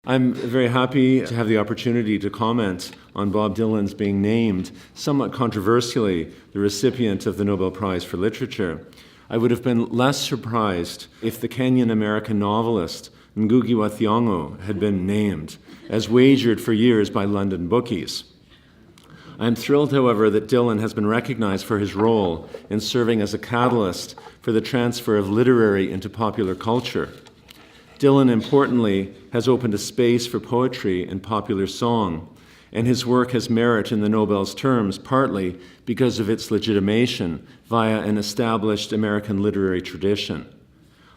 I'm very happy to have the opportunity to comment on Bob Dylan's being named, somewhat controversially, the recipient of the Nobel Prize for Literature. I would have been less surprised if the Kenyan-American novelist Ngugi wa Thiong'o had been named, as wagered for years by London bookies. I am thrilled, however, that Dylan has been recognized for his role in serving as a catalyst for the transfer of literary into popular culture. Dylan, importantly, has opened a space for poetry and popular song, and his work has merit in the Nobel's terms, partly because of its legitimation via an established American literary tradition.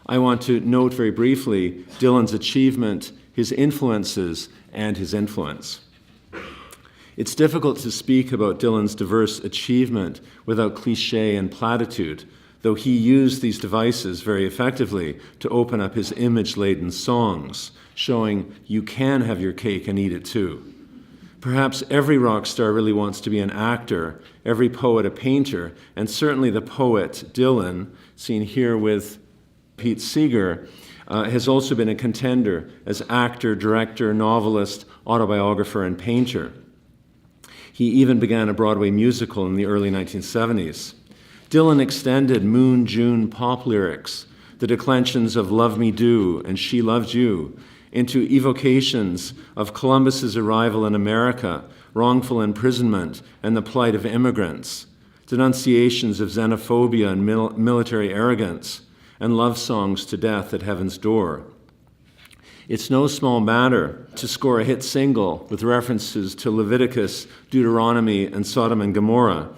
I want to note very briefly Dylan's achievement, his influences, and his influence. It's difficult to speak about Dylan's diverse achievement without cliché and platitude, though he used these devices very effectively to open up his image-laden songs, showing you can have your cake and eat it too. Perhaps every rock star really wants to be an actor, every poet a painter, and certainly the poet Dylan, seen here with Pete Seeger, has also been a contender as actor, director, novelist, autobiographer, and painter. He even began a Broadway musical in the early 1970s. Dylan extended Moon June pop lyrics, the declensions of Love Me Do and She Loved You, into evocations of Columbus's arrival in America, wrongful imprisonment, and the plight of immigrants, denunciations of xenophobia and military arrogance, and love songs to death at heaven's door. It's no small matter to score a hit single with references to Leviticus, Deuteronomy, and Sodom and Gomorrah,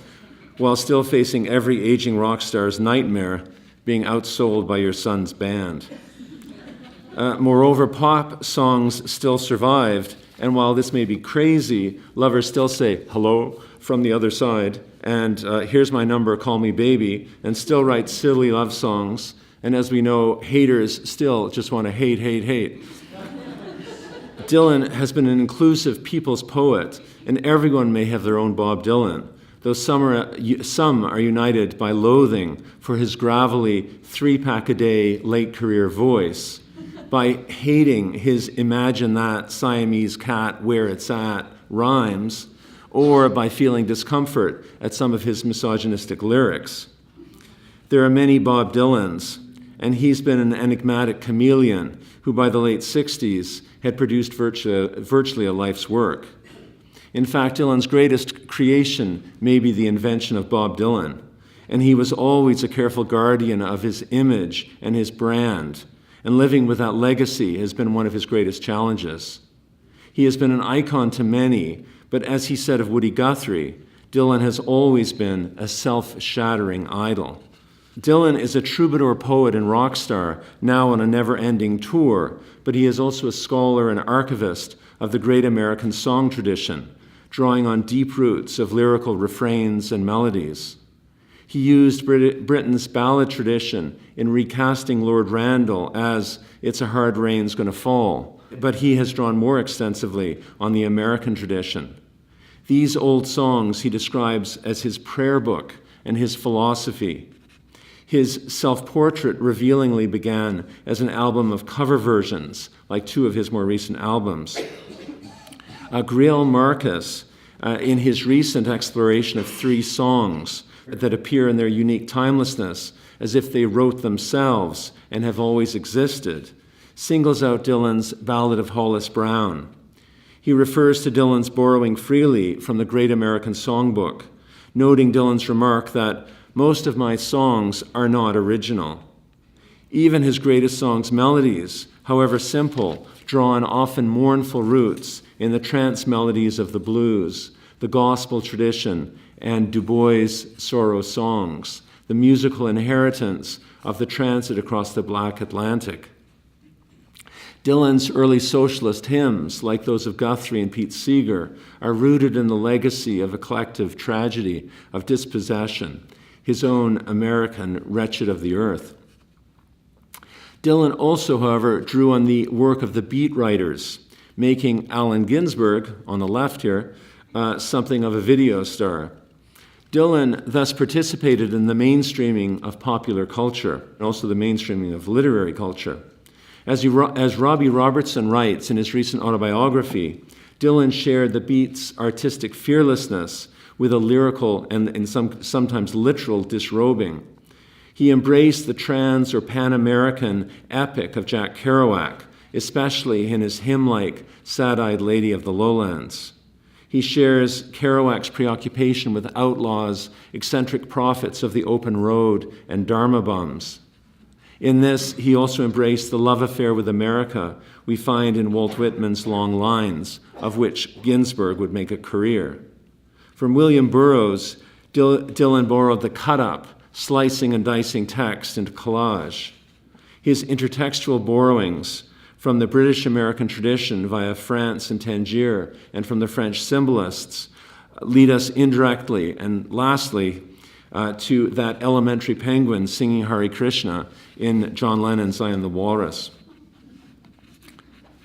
while still facing every aging rock star's nightmare, being outsold by your son's band. Moreover, pop songs still survived, and while this may be crazy, lovers still say hello from the other side, and here's my number, call me baby, and still write silly love songs. And as we know, haters still just want to hate, hate, hate. Dylan has been an inclusive people's poet, and everyone may have their own Bob Dylan, though some are united by loathing for his gravelly, 3-pack-a-day late-career voice, by hating his imagine that Siamese cat where it's at rhymes, or by feeling discomfort at some of his misogynistic lyrics. There are many Bob Dylans, and he's been an enigmatic chameleon who by the late 60s had produced virtually a life's work. In fact, Dylan's greatest creation may be the invention of Bob Dylan, and he was always a careful guardian of his image and his brand, and living with that legacy has been one of his greatest challenges. He has been an icon to many, but as he said of Woody Guthrie, Dylan has always been a self-shattering idol. Dylan is a troubadour poet and rock star, now on a never-ending tour, but he is also a scholar and archivist of the great American song tradition, drawing on deep roots of lyrical refrains and melodies. He used Britain's ballad tradition in recasting Lord Randall as It's a Hard Rain's Gonna Fall, but he has drawn more extensively on the American tradition. These old songs he describes as his prayer book and his philosophy. His self-portrait revealingly began as an album of cover versions, like 2 of his more recent albums. Greil Marcus, in his recent exploration of 3 songs that appear in their unique timelessness as if they wrote themselves and have always existed, singles out Dylan's Ballad of Hollis Brown. He refers to Dylan's borrowing freely from the Great American Songbook, noting Dylan's remark that most of my songs are not original. Even his greatest songs' melodies, however simple, draw on often mournful roots in the trance melodies of the blues, the gospel tradition, and Du Bois' sorrow songs, the musical inheritance of the transit across the Black Atlantic. Dylan's early socialist hymns, like those of Guthrie and Pete Seeger, are rooted in the legacy of a collective tragedy of dispossession, his own American Wretched of the Earth. Dylan also, however, drew on the work of the beat writers, making Allen Ginsberg, on the left here, something of a video star. Dylan thus participated in the mainstreaming of popular culture and also the mainstreaming of literary culture. As Robbie Robertson writes in his recent autobiography, Dylan shared the Beats' artistic fearlessness with a lyrical and sometimes literal disrobing. He embraced the trans or Pan-American epic of Jack Kerouac, especially in his hymn-like Sad-Eyed Lady of the Lowlands. He shares Kerouac's preoccupation with outlaws, eccentric prophets of the open road, and Dharma bums. In this, he also embraced the love affair with America we find in Walt Whitman's Long Lines, of which Ginsberg would make a career. From William Burroughs, Dylan borrowed the cut-up, slicing and dicing text into collage. His intertextual borrowings from the British-American tradition via France and Tangier and from the French symbolists lead us indirectly and lastly to that elementary penguin singing Hare Krishna in John Lennon's I Am the Walrus.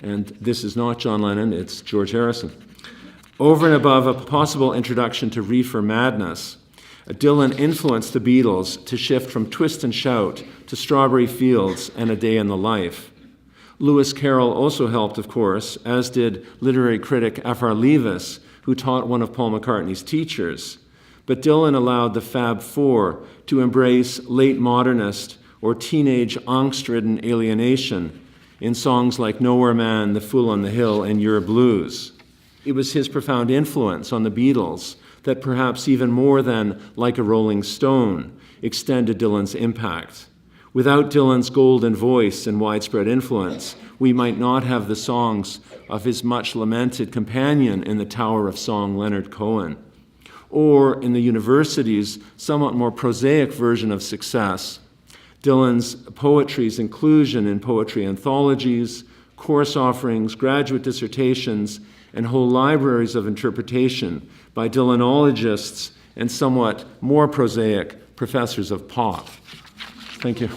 And this is not John Lennon, it's George Harrison. Over and above a possible introduction to reefer madness, Dylan influenced the Beatles to shift from Twist and Shout to Strawberry Fields and A Day in the Life. Lewis Carroll also helped, of course, as did literary critic F.R. Leavis, who taught one of Paul McCartney's teachers. But Dylan allowed the Fab Four to embrace late modernist or teenage angst-ridden alienation in songs like Nowhere Man, The Fool on the Hill, and Your Blues. It was his profound influence on the Beatles that perhaps even more than Like a Rolling Stone extended Dylan's impact. Without Dylan's golden voice and widespread influence, we might not have the songs of his much-lamented companion in the Tower of Song, Leonard Cohen. Or in the university's somewhat more prosaic version of success, Dylan's poetry's inclusion in poetry anthologies, course offerings, graduate dissertations, and whole libraries of interpretation by Dylanologists and somewhat more prosaic professors of pop. Thank you.